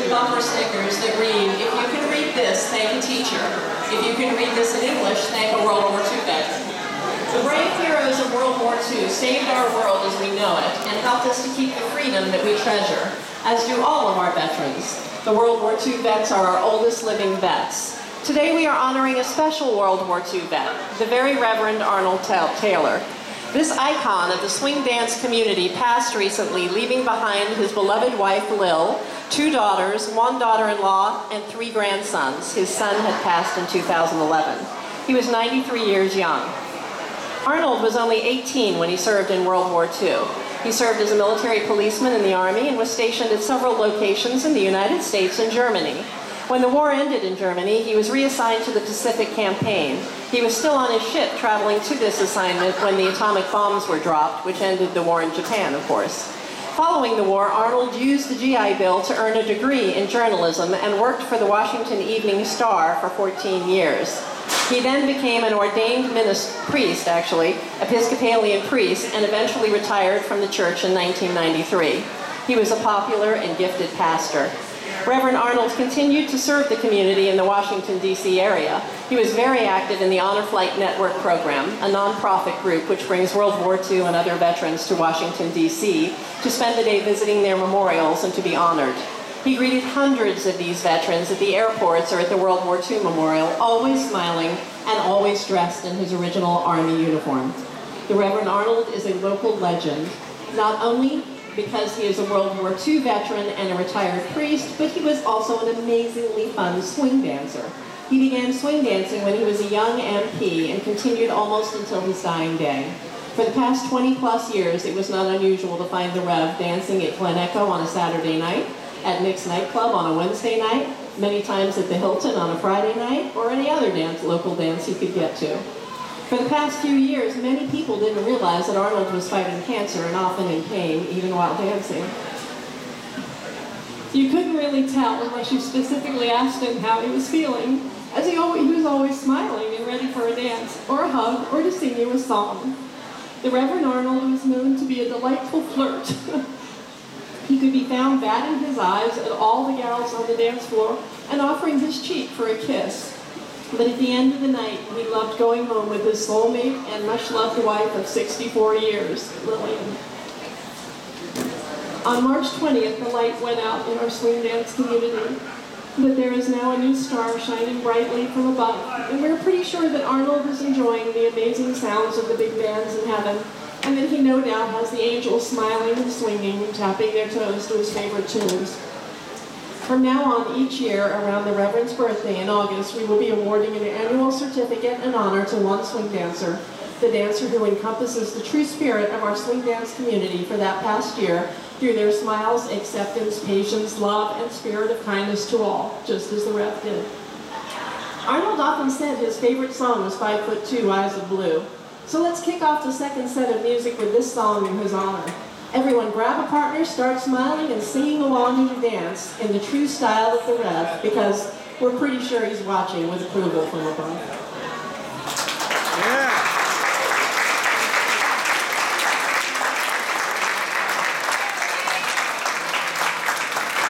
bumper stickers that read, "If you can read this, thank a teacher. If you can read this in English, thank a World War II veteran." The brave heroes of World War II saved our world as we know it and helped us to keep the freedom that we treasure, as do all of our veterans. The World War II vets are our oldest living vets. Today we are honoring a special World War II vet, the Very Reverend Arnold Taylor. This icon of the swing dance community passed recently, leaving behind his beloved wife Lil, 2 daughters, 1 daughter-in-law, and 3 grandsons. His son had passed in 2011. He was 93 years young. Arnold was only 18 when he served in World War II. He served as a military policeman in the Army and was stationed at several locations in the United States and Germany. When the war ended in Germany, he was reassigned to the Pacific Campaign. He was still on his ship traveling to this assignment when the atomic bombs were dropped, which ended the war in Japan, of course. Following the war, Arnold used the GI Bill to earn a degree in journalism and worked for the Washington Evening Star for 14 years. He then became an ordained Episcopalian priest, and eventually retired from the church in 1993. He was a popular and gifted pastor. Reverend Arnold continued to serve the community in the Washington, D.C. area. He was very active in the Honor Flight Network program, a nonprofit group which brings World War II and other veterans to Washington, D.C. to spend the day visiting their memorials and to be honored. He greeted hundreds of these veterans at the airports or at the World War II Memorial, always smiling and always dressed in his original Army uniform. The Reverend Arnold is a local legend, not only because he is a World War II veteran and a retired priest, but he was also an amazingly fun swing dancer. He began swing dancing when he was a young MP and continued almost until his dying day. For the past 20-plus years, it was not unusual to find the Rev dancing at Glen Echo on a Saturday night, at Nick's nightclub on a Wednesday night, many times at the Hilton on a Friday night, or any other local dance he could get to. For the past few years, many people didn't realize that Arnold was fighting cancer and often in pain, even while dancing. You couldn't really tell unless you specifically asked him how he was feeling, as he was always smiling and ready for a dance, or a hug, or to sing you a song. The Reverend Arnold was known to be a delightful flirt. He could be found batting his eyes at all the gals on the dance floor and offering his cheek for a kiss. But at the end of the night, he loved going home with his soulmate and much-loved wife of 64 years, Lillian. On March 20th, the light went out in our swing dance community, but there is now a new star shining brightly from above, and we're pretty sure that Arnold is enjoying the amazing sounds of the big bands in heaven, and that he no doubt has the angels smiling and swinging and tapping their toes to his favorite tunes. From now on, each year, around the Reverend's birthday in August, we will be awarding an annual certificate and honor to one swing dancer, the dancer who encompasses the true spirit of our swing dance community for that past year through their smiles, acceptance, patience, love, and spirit of kindness to all, just as the Rev did. Arnold often said his favorite song was 5'2", Eyes of Blue. So let's kick off the second set of music with this song in his honor. Everyone grab a partner, start smiling, and singing along to the dance in the true style of the Rev, because we're pretty sure he's watching with approval from above.